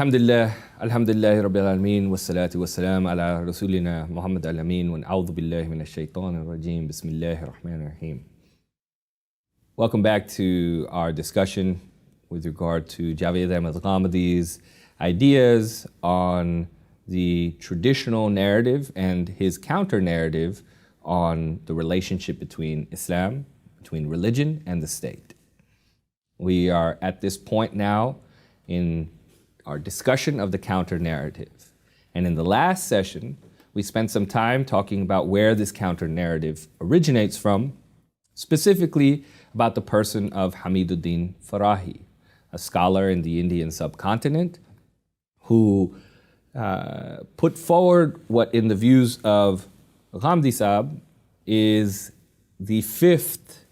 Alhamdulillah, alhamdulillah rabbil alameen, wassalatu wassalam ala rasulina Muhammad al-Amin, wa na'udhu billahi minash shaitanir rajim, bismillahir rahmanir rahim. Welcome back to our discussion with regard to Javed Ahmed Ghamidi's ideas on the traditional narrative and his counter-narrative on the relationship between Islam, between religion and the state. We are at this point now in our discussion of the counter-narrative. And in the last session, we spent some time talking about where this counter-narrative originates from, specifically about the person of Hamiduddin Farahi, a scholar in the Indian subcontinent who put forward what in the views of Ghamidi Saab is the fifth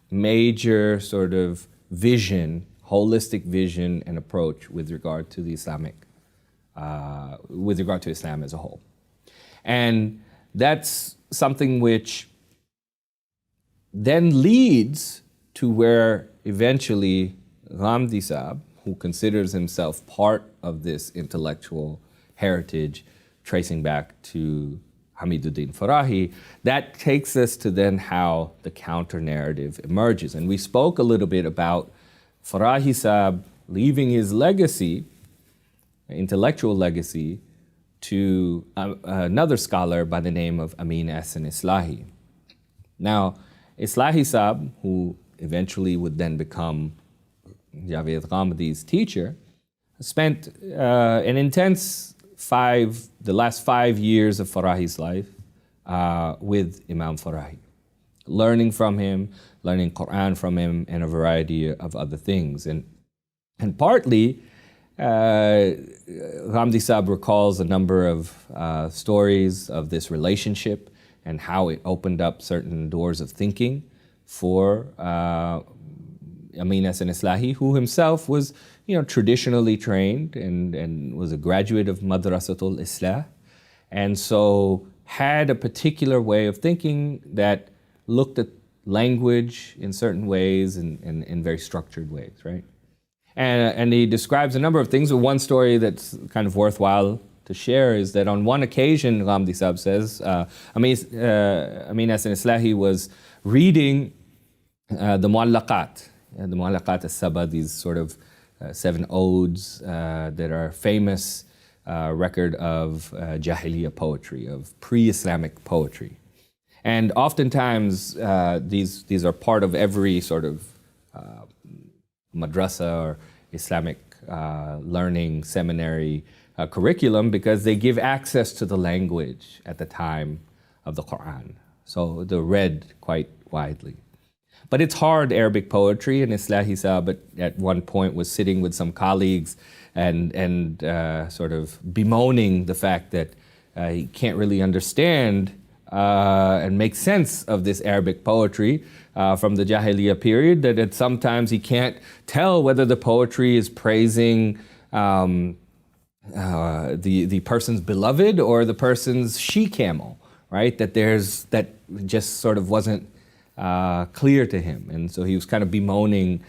major sort of vision, holistic vision and approach with regard to the Islamic, with regard to Islam as a whole. And that's something which then leads to where eventually Ghamidi Saab, who considers himself part of this intellectual heritage tracing back to Hamiduddin Farahi, that takes us to then how the counter-narrative emerges. And we spoke a little bit about Farahi Saab leaving his legacy, intellectual legacy, to another scholar by the name of Amin Islahi. Now, Islahi Saab, who eventually would then become Javed Ghamidi's teacher, spent an intense the last 5 years of Farahi's life with Imam Farahi, learning from him, learning Qur'an from him, and a variety of other things. And partly, Ghamidi Saab recalls a number of stories of this relationship and how it opened up certain doors of thinking for Amin Islahi, who himself was, traditionally trained and was a graduate of Madrasatul Islah, and so had a particular way of thinking that looked at language in certain ways and in very structured ways, right? And he describes a number of things. One story that's kind of worthwhile to share is that on one occasion, Ghamidi Saab says, Amin Islahi was reading the Muallaqat al-Saba, these sort of 7 odes that are famous record of Jahiliyyah poetry, of pre-Islamic poetry. And oftentimes these are part of every sort of madrasa or Islamic learning seminary curriculum because they give access to the language at the time of the Qur'an. So they're read quite widely. But it's hard Arabic poetry, and Islahi Saab at one point was sitting with some colleagues and sort of bemoaning the fact that he can't really understand and make sense of this Arabic poetry from the Jahiliyyah period, that sometimes he can't tell whether the poetry is praising the person's beloved or the person's she-camel, right? That just sort of wasn't clear to him. And so he was kind of bemoaning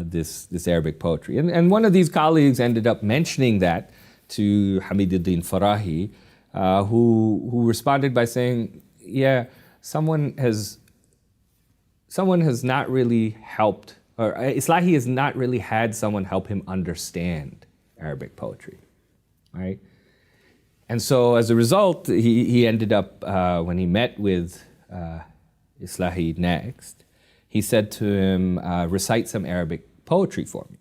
this Arabic poetry. And one of these colleagues ended up mentioning that to Hamiduddin Farahi, who responded by saying, yeah, someone has not really helped, or Islahi has not really had someone help him understand Arabic poetry, right? And so as a result, he ended up, when he met with Islahi next, he said to him, recite some Arabic poetry for me.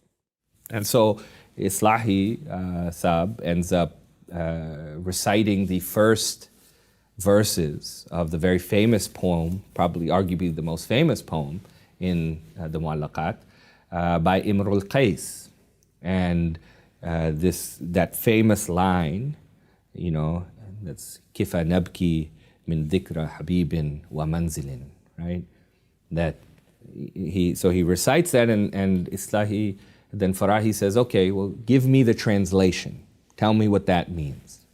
And so Islahi Saab ends up reciting the first verses of the very famous poem, probably arguably the most famous poem in the Muallaqat, by Imrul Qais. And that famous line, that's Kifa Nabki min dhikra habibin wa manzilin, right? That he recites that, and Islahi, then Farahi says, okay, well, give me the translation. Tell me what that means.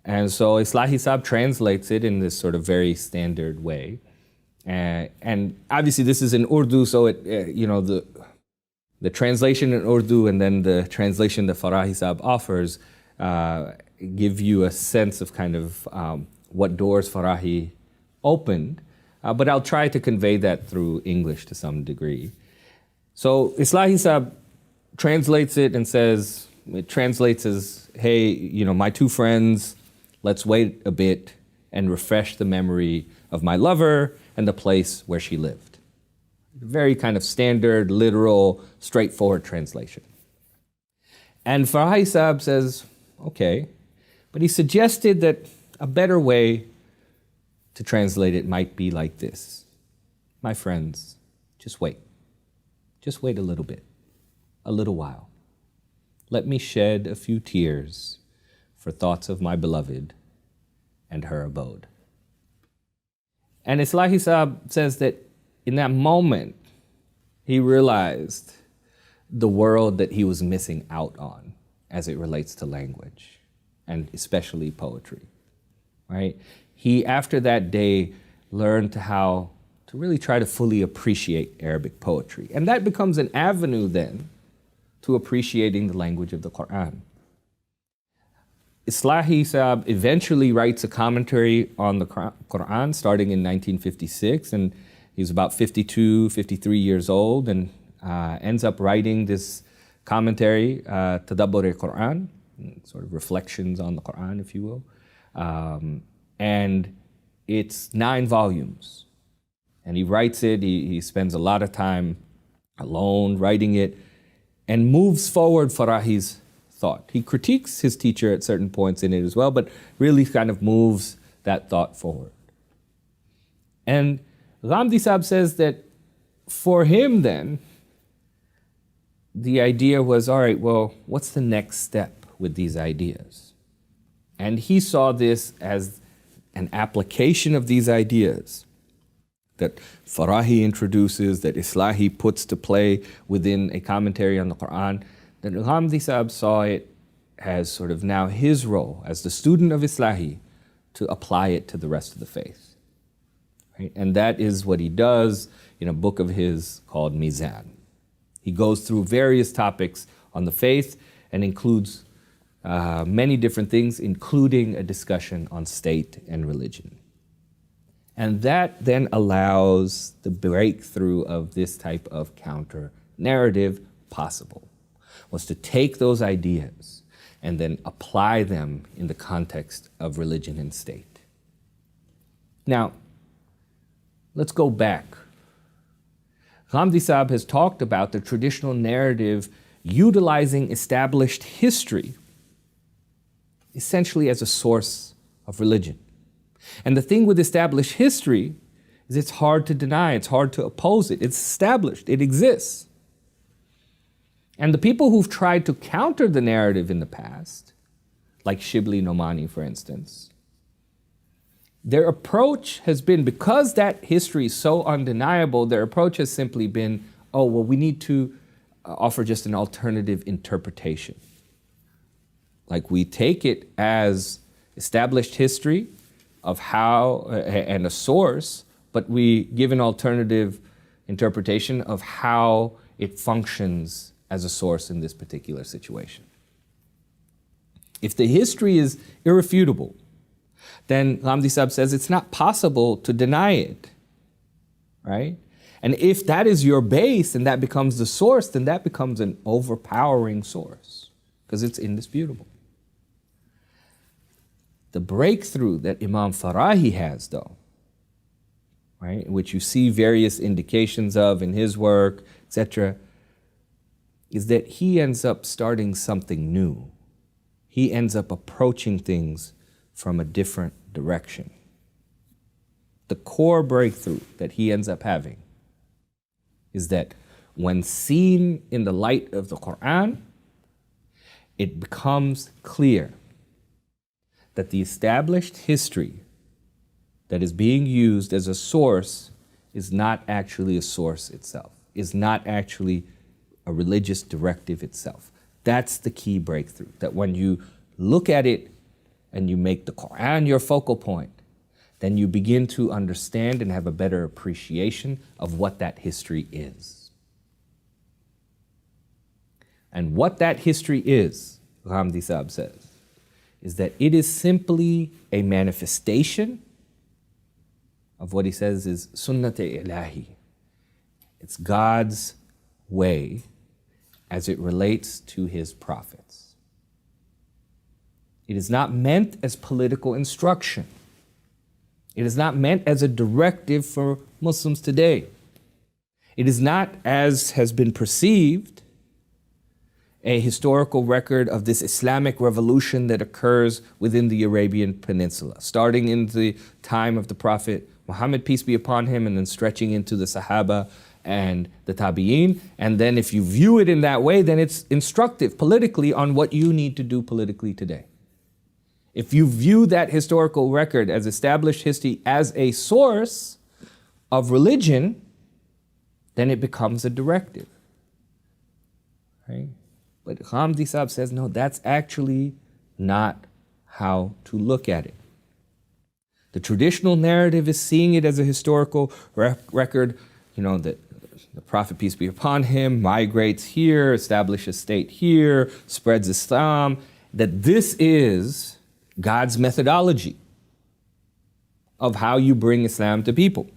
And so Islahi Saab translates it in this sort of very standard way. And obviously this is in Urdu, so the the translation in Urdu and then the translation that Farahi Saab offers give you a sense of kind of what doors Farahi opened, but I'll try to convey that through English to some degree. So Islahi Saab translates it and says, it translates as, hey, my two friends, let's wait a bit and refresh the memory of my lover and the place where she lived. Very kind of standard, literal, straightforward translation. And Farahi Saab says, okay, but he suggested that a better way to translate it might be like this. My friends, just wait. Just wait a little bit, a little while. Let me shed a few tears for thoughts of my beloved and her abode. And Islahi Saab says that in that moment, he realized the world that he was missing out on as it relates to language, and especially poetry, right? He, after that day, learned how to really try to fully appreciate Arabic poetry. And that becomes an avenue then to appreciating the language of the Qur'an. Islahi Saab eventually writes a commentary on the Qur'an starting in 1956, and he's about 52, 53 years old, and ends up writing this commentary, Tadabbur al-Qur'an, sort of reflections on the Qur'an, if you will. And it's 9 volumes. And he writes it, he spends a lot of time alone writing it, and moves forward Farahi's thought. He critiques his teacher at certain points in it as well, but really kind of moves that thought forward. And Ghamidi Saab says that for him then, the idea was, all right, well, what's the next step with these ideas? And he saw this as an application of these ideas that Farahi introduces, that Islahi puts to play within a commentary on the Qur'an, that Ghamidi Saab saw it as sort of now his role as the student of Islahi to apply it to the rest of the faith. Right? And that is what he does in a book of his called Meezan. He goes through various topics on the faith and includes many different things, including a discussion on state and religion. And that then allows the breakthrough of this type of counter narrative possible, was to take those ideas and then apply them in the context of religion and state. Now, let's go back. Ghamidi Saab has talked about the traditional narrative utilizing established history essentially as a source of religion. And the thing with established history is it's hard to deny, it's hard to oppose it. It's established, it exists. And the people who've tried to counter the narrative in the past, like Shibli Nomani, for instance, their approach has been, because that history is so undeniable, their approach has simply been, oh, well, we need to offer just an alternative interpretation. Like, we take it as established history of how, and a source, but we give an alternative interpretation of how it functions as a source in this particular situation. If the history is irrefutable, then Ghamidi Saab says it's not possible to deny it, right? And if that is your base and that becomes the source, then that becomes an overpowering source because it's indisputable. The breakthrough that Imam Farahi has, though, right, which you see various indications of in his work, etc., is that he ends up starting something new. He ends up approaching things from a different direction. The core breakthrough that he ends up having is that when seen in the light of the Qur'an, it becomes clear that the established history that is being used as a source is not actually a source itself, is not actually a religious directive itself. That's the key breakthrough, that when you look at it and you make the Qur'an your focal point, then you begin to understand and have a better appreciation of what that history is. And what that history is, Ghamidi Sahib says, is that it is simply a manifestation of what he says is sunnah Islahi. It's God's way as it relates to his prophets. It is not meant as political instruction. It is not meant as a directive for Muslims today. It is not, as has been perceived, a historical record of this Islamic revolution that occurs within the Arabian Peninsula, starting in the time of the Prophet Muhammad, peace be upon him, and then stretching into the Sahaba and the Tabi'een. And then if you view it in that way, then it's instructive politically on what you need to do politically today. If you view that historical record as established history as a source of religion, then it becomes a directive. Right? But Ghamidi Sahib says, no, that's actually not how to look at it. The traditional narrative is seeing it as a historical record, that the Prophet, peace be upon him, migrates here, establishes a state here, spreads Islam, that this is God's methodology of how you bring Islam to people.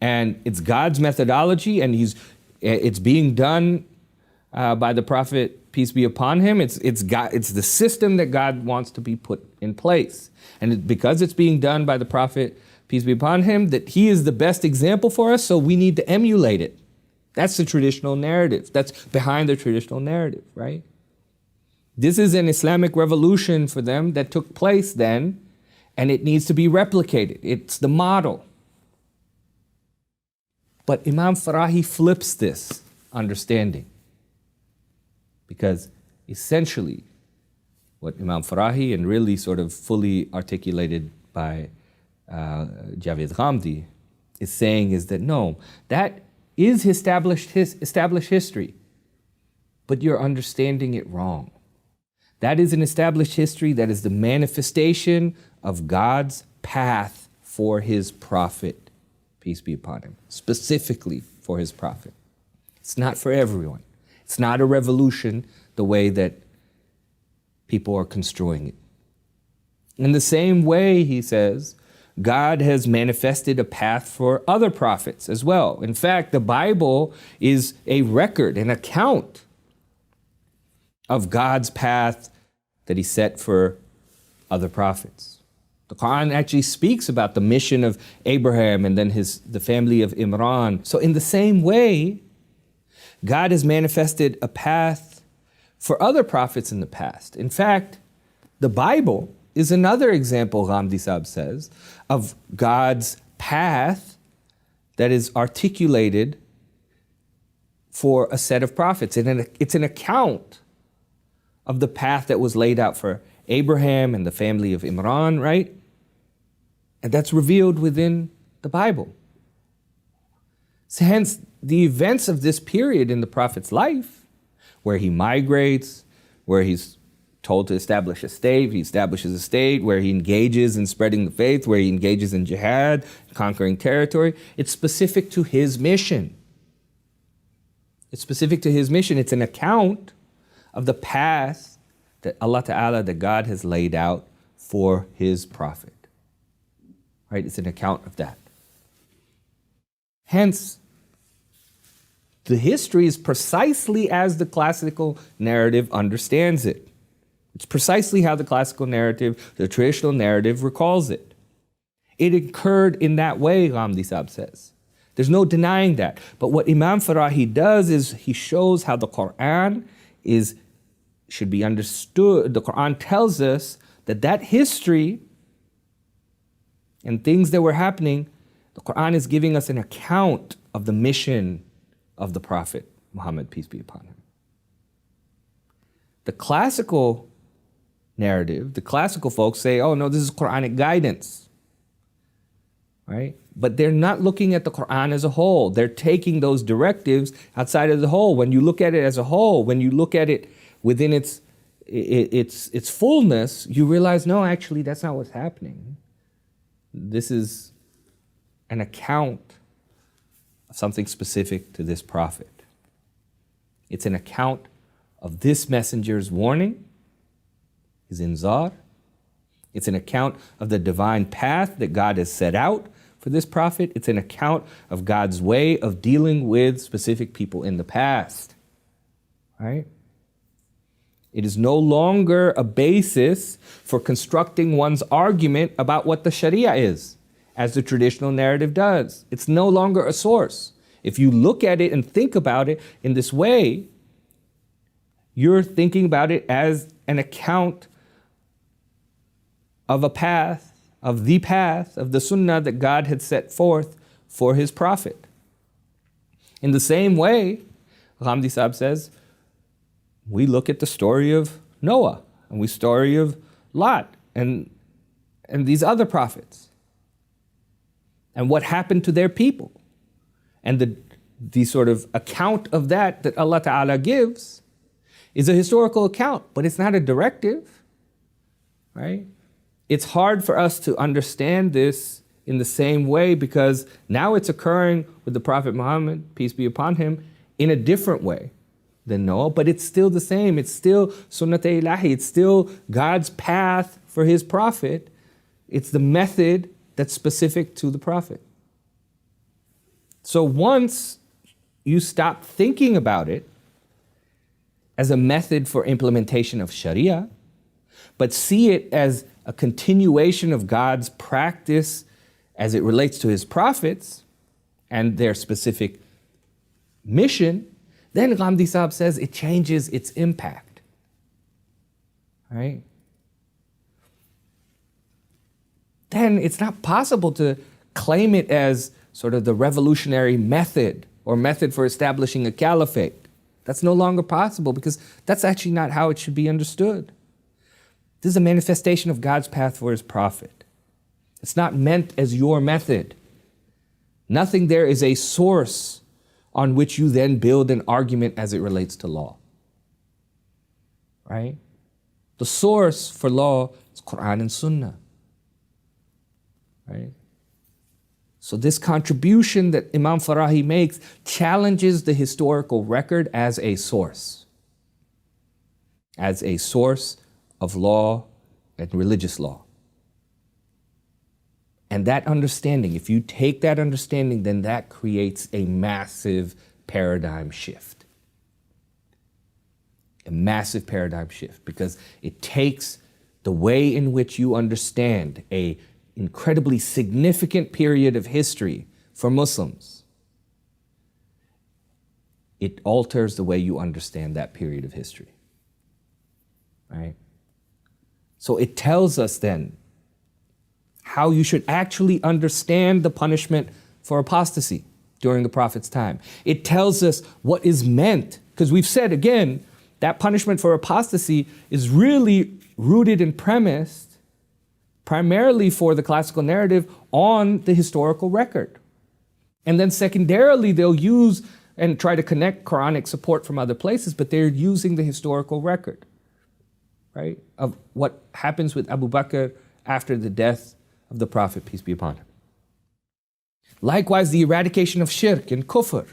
And it's God's methodology, and it's being done by the Prophet, peace be upon him. It's the system that God wants to be put in place. And because it's being done by the Prophet, peace be upon him, that he is the best example for us, so we need to emulate it. That's the traditional narrative. That's behind the traditional narrative, right? This is an Islamic revolution for them that took place then, and it needs to be replicated. It's the model. But Imam Farahi flips this understanding, because essentially what Imam Farahi, and really sort of fully articulated by Javed Ghamidi, is saying is that no, that is established history, but you're understanding it wrong. That is an established history that is the manifestation of God's path for his prophet, peace be upon him, specifically for his prophet. It's not for everyone. It's not a revolution the way that people are construing it. In the same way, he says, God has manifested a path for other prophets as well. In fact, the Bible is a record, an account of God's path that he set for other prophets. The Qur'an actually speaks about the mission of Abraham and then the family of Imran. So in the same way, God has manifested a path for other prophets in the past. In fact, the Bible is another example, Ghamidi Sahib says, of God's path that is articulated for a set of prophets. And it's an account of the path that was laid out for Abraham and the family of Imran, right? And that's revealed within the Bible. So hence, the events of this period in the Prophet's life, where he migrates, where he's told to establish a state, he establishes a state, where he engages in spreading the faith, where he engages in jihad, conquering territory, it's specific to his mission. It's specific to his mission. It's an account of the path that Allah Ta'ala, that God has laid out for his prophet. Right? It's an account of that. Hence, the history is precisely as the classical narrative understands it. It's precisely how the classical narrative, the traditional narrative, recalls it. It occurred in that way, Ghamidi Sahib says. There's no denying that. But what Imam Farahi does is he shows how the Qur'an should be understood. The Qur'an tells us that history and things that were happening, the Qur'an is giving us an account of the mission of the Prophet Muhammad, peace be upon him. The classical narrative, the classical folks say, oh no, this is Quranic guidance, right? But they're not looking at the Qur'an as a whole. They're taking those directives outside of the whole. When you look at it as a whole, when you look at it within its fullness, you realize, no, actually, that's not what's happening. This is an account of something specific to this prophet. It's an account of this messenger's warning, his inzar. It's an account of the divine path that God has set out for this prophet. It's an account of God's way of dealing with specific people in the past. Right? It is no longer a basis for constructing one's argument about what the Sharia is, as the traditional narrative does. It's no longer a source. If you look at it and think about it in this way, you're thinking about it as an account of a path, of the sunnah that God had set forth for his prophet. In the same way, Ghamidi Sahib says, we look at the story of Noah and the story of Lot and these other prophets and what happened to their people. And the sort of account of that Allah Ta'ala gives is a historical account, but it's not a directive, right? It's hard for us to understand this in the same way because now it's occurring with the Prophet Muhammad, peace be upon him, in a different way than Noah, but it's still the same. It's still Sunnat Ilahi. It's still God's path for his prophet. It's the method that's specific to the prophet. So once you stop thinking about it as a method for implementation of Sharia, but see it as a continuation of God's practice as it relates to his prophets and their specific mission, then Ghamidi Sahib says it changes its impact. Right? Then it's not possible to claim it as sort of the revolutionary method or method for establishing a caliphate. That's no longer possible because that's actually not how it should be understood. This is a manifestation of God's path for his prophet. It's not meant as your method. Nothing there is a source on which you then build an argument as it relates to law. Right? The source for law is Qur'an and sunnah. Right? So this contribution that Imam Farahi makes challenges the historical record as a source of law and religious law. And that understanding, if you take that understanding, then that creates a massive paradigm shift. A massive paradigm shift because it takes the way in which you understand a incredibly significant period of history for Muslims. It alters the way you understand that period of history. Right? So it tells us then how you should actually understand the punishment for apostasy during the Prophet's time. It tells us what is meant, because we've said again, that punishment for apostasy is really rooted and premised primarily for the classical narrative on the historical record. And then secondarily, they'll use and try to connect Quranic support from other places, but they're using the historical record, right, of what happens with Abu Bakr after the death of the Prophet, peace be upon him. Likewise, the eradication of shirk and kufr,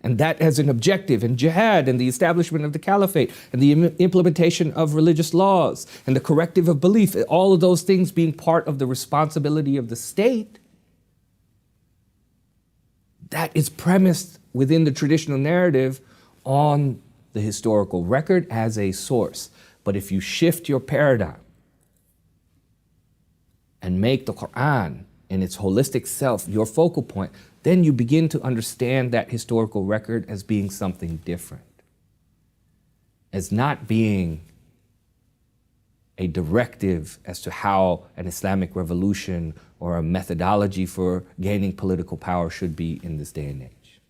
and that as an objective, and jihad, and the establishment of the caliphate, and the implementation of religious laws, and the corrective of belief, all of those things being part of the responsibility of the state, that is premised within the traditional narrative on the historical record as a source. But if you shift your paradigm and make the Qur'an in its holistic self your focal point, then you begin to understand that historical record as being something different, as not being a directive as to how an Islamic revolution or a methodology for gaining political power should be in this day and age.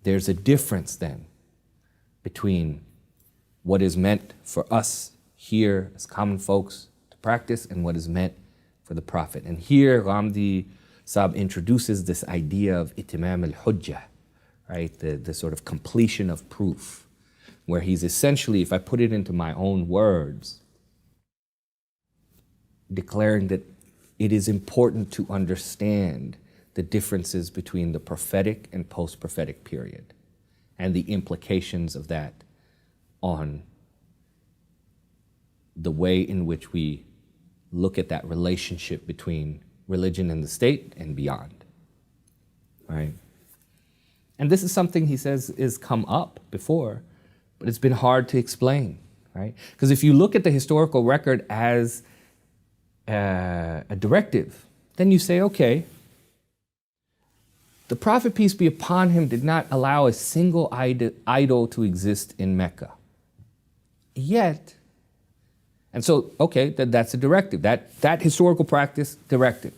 There's a difference then between what is meant for us here as common folks to practice and what is meant for the Prophet. And here Ghamidi Sahib introduces this idea of itimam al-hujjah, right? The sort of completion of proof, where he's essentially, if I put it into my own words, declaring that it is important to understand the differences between the prophetic and post-prophetic period, and the implications of that on the way in which we look at that relationship between religion and the state and beyond, right? And this is something he says is come up before, but it's been hard to explain, right? Because if you look at the historical record as a directive, then you say, okay, the Prophet, peace be upon him, did not allow a single idol to exist in Mecca. Yet, and so, okay, that's a directive. That historical practice, directive,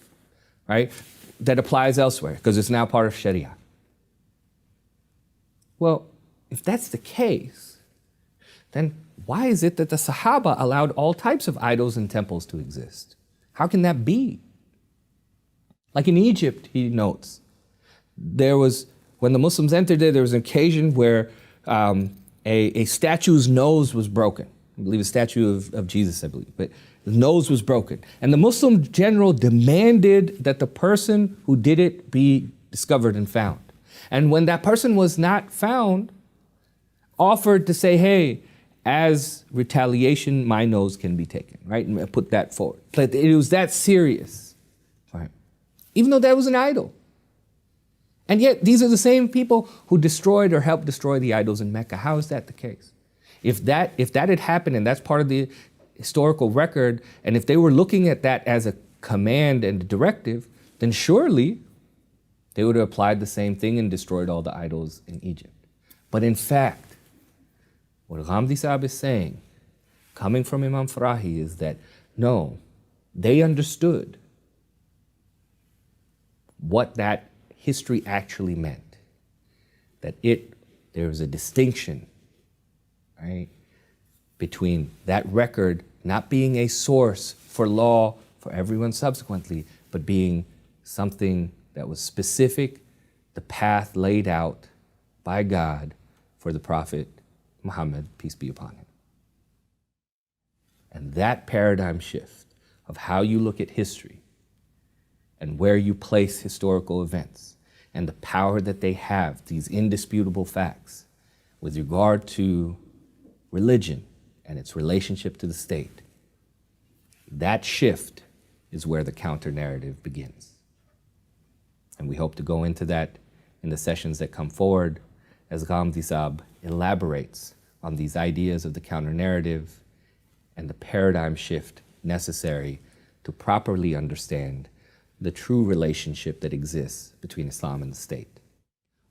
right? That applies elsewhere because it's now part of Sharia. Well, if that's the case, then why is it that the Sahaba allowed all types of idols and temples to exist? How can that be? Like in Egypt, he notes, when the Muslims entered there was an occasion where a statue's nose was broken. I believe a statue of Jesus, I believe, but his nose was broken. And the Muslim general demanded that the person who did it be discovered and found. And when that person was not found, offered to say, hey, as retaliation, my nose can be taken, right? And put that forward. But it was that serious, right? Even though that was an idol. And yet, these are the same people who destroyed or helped destroy the idols in Mecca. How is that the case? If that had happened and that's part of the historical record, and if they were looking at that as a command and a directive, then surely they would have applied the same thing and destroyed all the idols in Egypt. But in fact, what Ghamidi Sahib is saying, coming from Imam Farahi, is that no, they understood what that history actually meant. That there was a distinction, right, between that record not being a source for law for everyone subsequently, but being something that was specific, the path laid out by God for the Prophet Muhammad, peace be upon him. And that paradigm shift of how you look at history and where you place historical events and the power that they have, these indisputable facts, with regard to religion and its relationship to the state, that shift is where the counter-narrative begins. And we hope to go into that in the sessions that come forward as Ghamidi Sahib elaborates on these ideas of the counter-narrative and the paradigm shift necessary to properly understand the true relationship that exists between Islam and the state.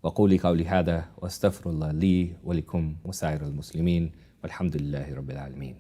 وقولي قولي هذا واستغفر الله لي ولكم وسائر المسلمين والحمد لله رب العالمين.